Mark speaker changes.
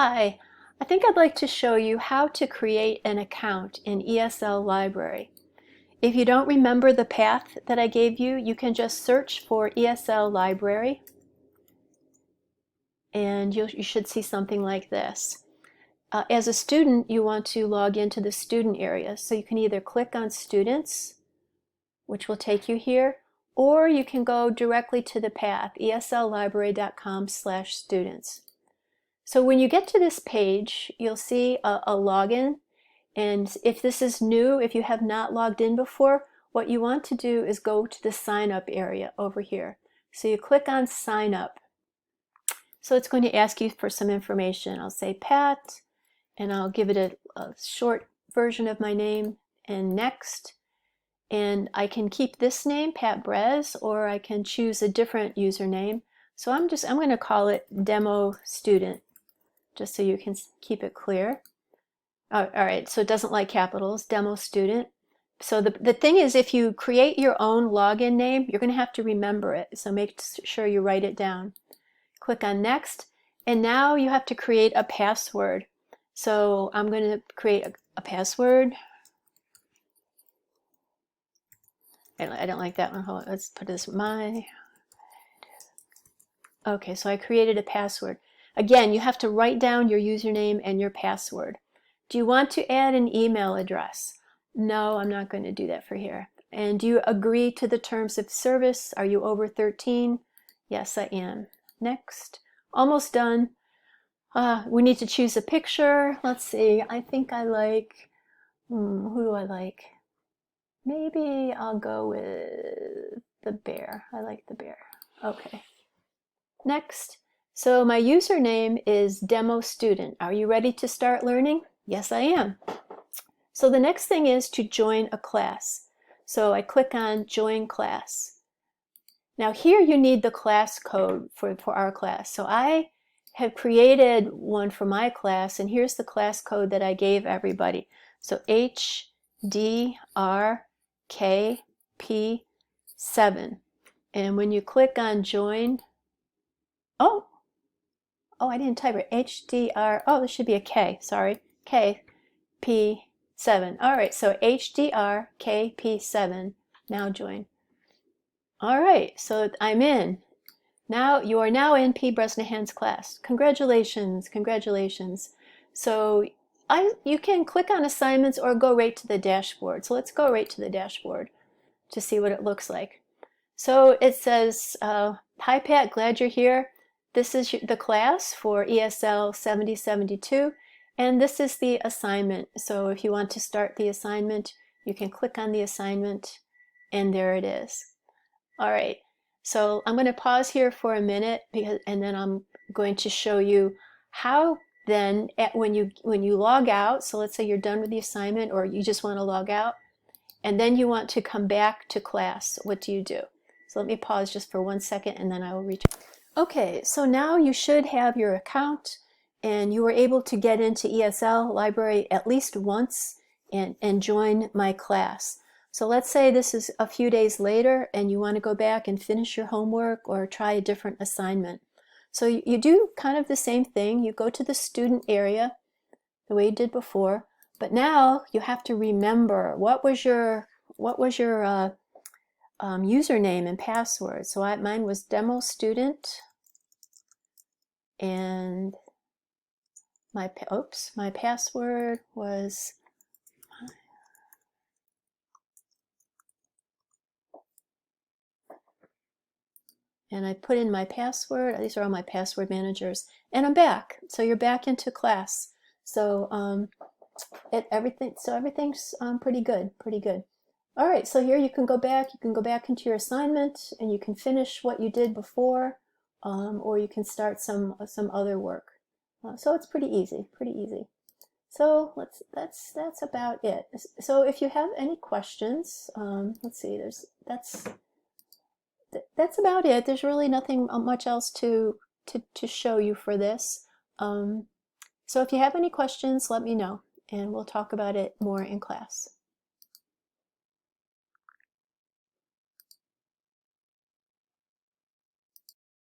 Speaker 1: Hi, I think I'd like to show you how to create an account in ESL Library. If you don't remember the path that I gave you, you can just search for ESL Library and you should see something like this. As a student, you want to log into the student area, so you can either click on Students, which will take you here, or you can go directly to the path, esllibrary.com/students. So when you get to this page, you'll see a login. And if this is new, if you have not logged in before, what you want to do is go to the sign up area over here. So you click on sign up. So it's going to ask you for some information. I'll say Pat, and I'll give it a short version of my name, and next. And I can keep this name, Pat Brez, or I can choose a different username. So I'm going to call it Demo Student, just so you can keep it clear. All right, so it doesn't like capitals, Demo Student. So the thing is, if you create your own login name, you're going to have to remember it. So make sure you write it down. Click on Next, and now you have to create a password. So I'm going to create a password. I don't like that one. Hold on, let's put this Okay, so I created a password. Again, you have to write down your username and your password. Do you want to add an email address? No, I'm not going to do that for here. And do you agree to the terms of service? Are you over 13? Yes, I am. Next. Almost done. We need to choose a picture. Let's see. I think I like, who do I like? Maybe I'll go with the bear. I like the bear. Okay. Next. So my username is Demo Student. Are you ready to start learning? Yes, I am. So the next thing is to join a class. So I click on Join Class. Now here you need the class code for our class. So I have created one for my class, and here's the class code that I gave everybody. So HDRKP7. And when you click on Join, oh, I didn't type it. HDR, oh, this should be a K, sorry. KP7. All right, so HDRKP7, now join. All right, so I'm in. Now, you are now in P. Bresnahan's class. Congratulations, congratulations. So you can click on assignments or go right to the dashboard. So let's go right to the dashboard to see what it looks like. So it says, hi Pat, glad you're here. This is the class for ESL 7072, and this is the assignment. So if you want to start the assignment, you can click on the assignment, and there it is. All right, so I'm going to pause here for a minute, and then I'm going to show you how then, when you log out, so let's say you're done with the assignment or you just want to log out, and then you want to come back to class, what do you do? So let me pause just for 1 second, and then I will return. Okay, so now you should have your account, and you were able to get into ESL Library at least once and join my class. So let's say this is a few days later and you want to go back and finish your homework or try a different assignment. So you do kind of the same thing. You go to the student area the way you did before, but now you have to remember what was your username and password. So mine was Demo Student, and my password was and I put in my password. These are all my password managers, and I'm back. So you're back into class. So everything's pretty good, pretty good. All right, so here you can go back into your assignment, and you can finish what you did before, or you can start some other work. So it's pretty easy, pretty easy. So that's about it. So if you have any questions, let's see, that's about it. There's really nothing much else to show you for this. So if you have any questions, let me know, and we'll talk about it more in class.